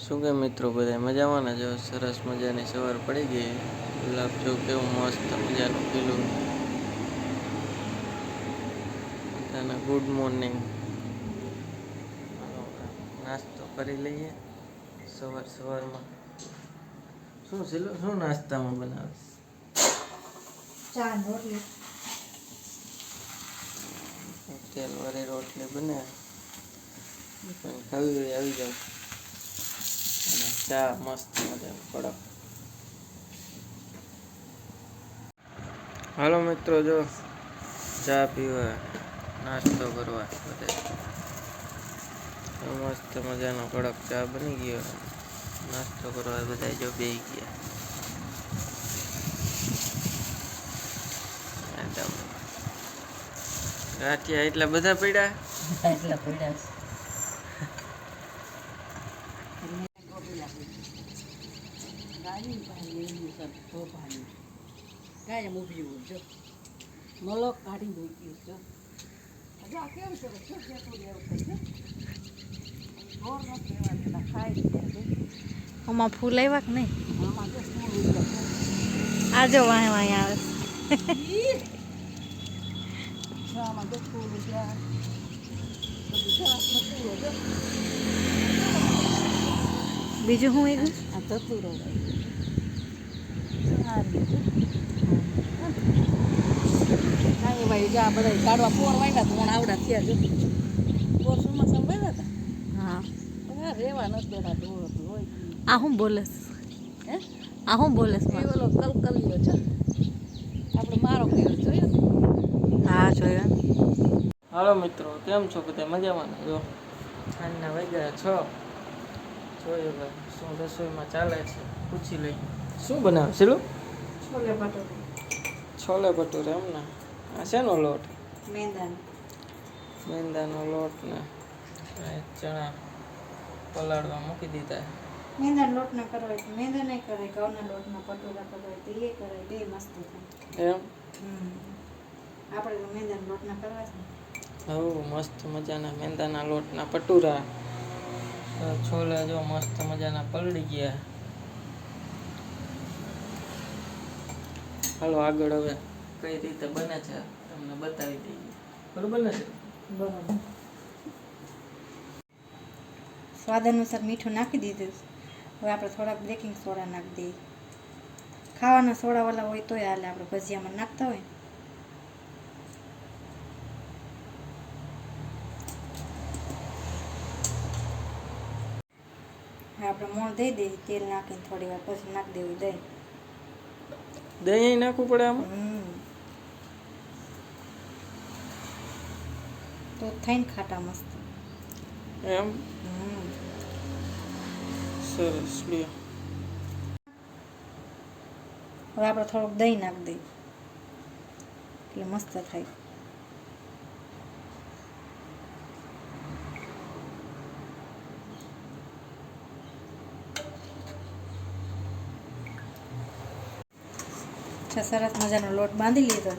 શું કે મિત્રો બધા મજામાં ને? જો સરસ મજાની સવાર પડી ગઈ. ગુલાબ જો કેવું મસ્ત મજાનું પીલું. બધાને ગુડ મોર્નિંગ. નાસ્તો કરી લઈએ સવારમાં. શું નાસ્તામાં બનાવે? ચા રોટલી. તેલવાળી રોટલી બને. ખાવી હોય આવી જાવ. અને ચા મસ્ત મજાનો કડક. હાલો મિત્રો, જો ચા પીવા નાસ્તો કરવા બધે મસ્ત મજાનો કડક ચા બની ગયો. નાસ્તો કરવા બધા જો બેસી ગયા. ગાંઠિયા એટલા બધા પડ્યા. મલોક કાઢી મૂક્યું છે. કેમ છે? આમાં ફૂલ આવ્યા કે નહીં? આ જો વાય વાય આવે. બીજું શું આવ્યું? આ ધતુરો ભાઈ જા બધા કાઢવા પોર વાગ્યા તો આવડા થયા જો પોર સુમાં સંભાળ્યા હતા. હા રેવા નથી બેઠા ઢોર હોય. આ શું બોલેસ? હે આ શું બોલેસ? ઓલો કલકલિયો છે આપણે મારો કર્યો જોયો? હા જોયો. હાલો મિત્રો, કેમ છો બધા મજામાં ને? જો સાંજના વાગ્યા 6. જોઈએ ભાઈ શું રસોઈમાં ચાલે છે પૂછી લઈ. શું બનાવે છે? છોલે ભટુરે. છોલે ભટુરે એમને? આ શેનો લોટ? મેંદાનો લોટ ને ચણા પલાળવા મૂકી દીધા. મેંદાનો લોટ ના કરવાય તો મેંદા નહીં કરાય, ઘઉંના લોટના ભટુરા કરવાય તો એ કરાય, બે મસ્ત થાય. એમ? આપણે તો મેંદાના લોટના કરવા છે. હવે મસ્ત મજાના મેંદાના લોટના ભટુરા. છોલે જો મસ્ત મજાના પલળી ગયા. હાલો આગળ હવે કઈ રીતે બને છે તમને બતાવી દઈએ. બરોબર ને? બરાબર. સ્વાદ અનુસાર મીઠું નાખી દીધું. હવે આપણે થોડાક બેકિંગ સોડા નાખી દઈએ. ખાવાના સોડાવાળા હોય તોય હાલે, આપણે ભજીયામાં નાખતા હોય. આપણે મોણ દઈ દઈએ તેલ નાખીને થોડી વાર પછી નાખી દેવું દહીં. દહીં નાખવું પડે આમાં? તો થઈને ખાટા મસ્ત. એમ? સરસ લ્યો. હવે આપણે થોડુંક દહીં નાખી દઈએ એટલે મસ્ત થાય. સરસ મજાનો લોટ બાંધી લીધો.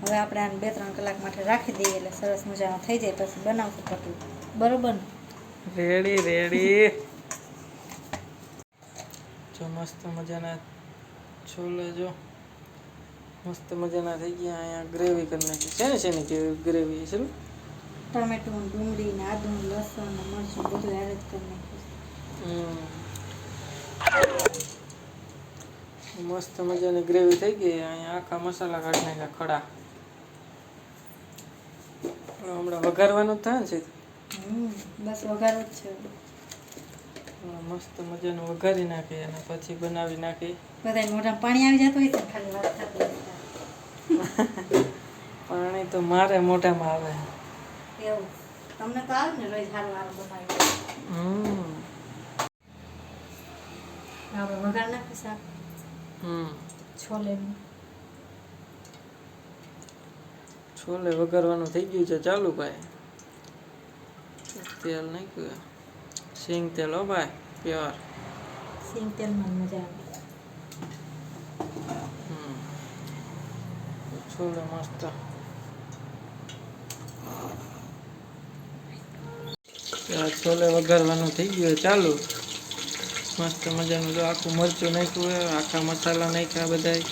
હવે આપણે આને 2-3 કલાક માટે રાખી દઈએ એટલે સરસ મજાનો થઈ જાય પછી બનાવશું ભટુર. બરોબર ને? રેડી. જો મસ્ત મજાના છોલે જો મસ્ત મજાના થઈ ગયા. અહીંયા ગ્રેવી કરી નાખી. શેની ગ્રેવી છે? ટમેટું, ડુંગળી ને આદુ, લસણ ને મરચું બધું એડ કરી નાખ્યું. મસ્ત મજાની ગ્રેવી થઈ ગઈ. અહીંયા આખા મસાલા કાઢી નાખ્યા ખડા. હમણાં વઘારવાનું જ થાય ને? બસ વઘાર જ છે. મસ્ત મજાનું વઘારી નાખી અને પછી બનાવી નાખી. બધા મોઢામાં પાણી આવી જતું હોય છે ખાલી વાત થતી. પાણી તો મારે મોઢામાં આવે. એવું તમને તો આવે ને રોજ સારું સારું બનાવી. આપણે વઘાર નાખી શાક. છોલે વઘારવાનું થઈ ગયું છે ચાલુ ભાઈ. તેલ નાખ્યું. સિંગ તેલ હો ભાઈ, પ્યોર સિંગ તેલમાં મજા આવે. છોલે મસ્ત. છોલે વઘારવાનું થઈ ગયું ચાલુ. મસ્ત મજાનું જો આખું મરચું નાખ્યું હોય, આખા મસાલા નાખ્યા બધાય.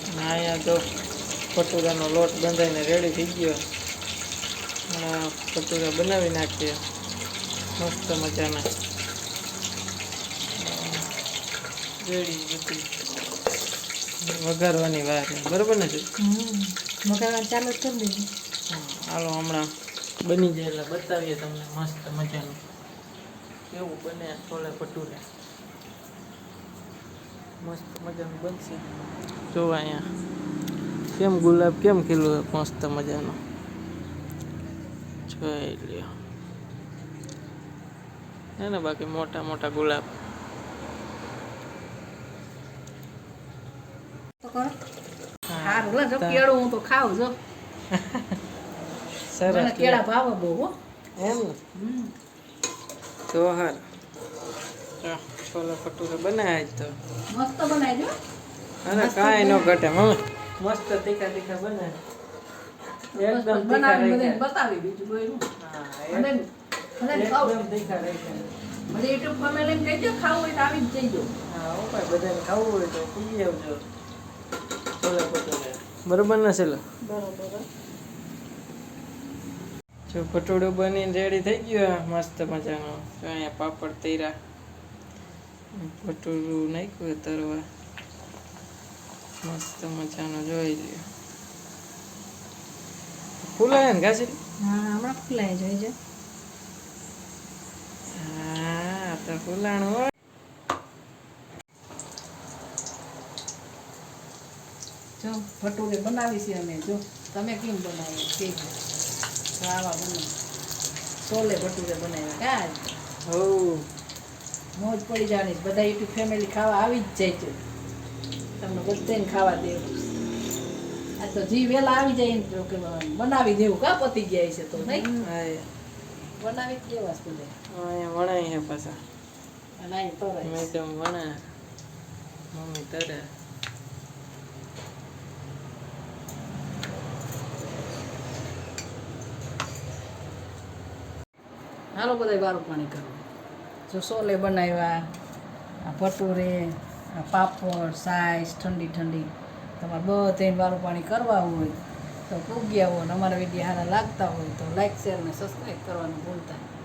અને અહીંયા તો ભટુરાનો લોટ બંધાઈને રેડી થઈ ગયો. ભટુરા બનાવી નાખીએ મસ્ત મજાના. રેડી બધી વઘારવાની વાર છે. બરાબર ને? વઘારવાનું ચાલુ કરી દીધું. હાલો હમણાં બની જાય એટલે બતાવીએ તમને મસ્ત મજાનું કેવું બને છોલે ભટુરે. મસ્ત મજાનું બનશે. જો અહીંયા કેમ ગુલાબ કેમ ખીલું મસ્ત મજાનો જોઈ લ્યો. હે ને બાકી મોટા મોટા ગુલાબ. હારું જો કેળું હું તો ખાઉં જો. મને કેળા ભાવે બહુ હો. એમ ને? તો હાર છોલે ભટુરે બનાવ્યા તો મસ્ત બનાવજો. અરે કાંઈ ન ઘટે મમ્મી. મસ્ત તીખા તીખા બને એકદમ તીખા રહી બતાવી બીજું કોઈ હા એકદમ તીખા રહી. મને યુટ્યુબ ફેમિલીને કહેજો ખાવું હોય તો આવી જ જઈજો. હા ઓ ભાઈ બધાને ખાવું હોય તો પી આવજો છોલે ભટુરે. બરોબર ને છે? બરોબર. જો ભટુડું બનીને રેડી થઈ ગયું મસ્ત મજાનું. અહીંયા પાપડ તૈરા ભટુડું નાખ્યું તરવા મસ્ત મજાનું જોઈ લ્યો. ફૂલાય ને ઘાસી? હા હમણાં ફૂલાય જોઈજો. હા તો ફૂલાણું હોય. જો ભટુરે બનાવી છે અમે. જો તમે કેમ બનાવી કે આવા બને છોલે ભટુરે બનાવ્યા કાંઈ હો મોજ પડી જવાની. બધા યુટ્યુબ ફેમિલી ખાવા આવી જ જાય છે. તમને બધાને ખાવા દેવું. આ તો જી વહેલા આવી જાય ને તો કે બનાવી દેવું કા પતી ગયા છે તો નહીં બનાવી જ દેવા છે બધે. અહીંયા વણાય છે પાછા અને અહીં તરાય મેડમ વણા મમ્મી તરે. હાલો બધા વારું પાણી કરો. જો છોલે બનાવ્યા, આ ભટુરે, આ પાપડ, સાઈસ ઠંડી ઠંડી. તમારે બધાને વારું પાણી કરવા હોય તો પૂગ્યા હોય ને અમારા વિડીયો સારા લાગતા હોય તો લાઈક શેર અને સબસ્ક્રાઈબ કરવાનું ભૂલતા નહીં.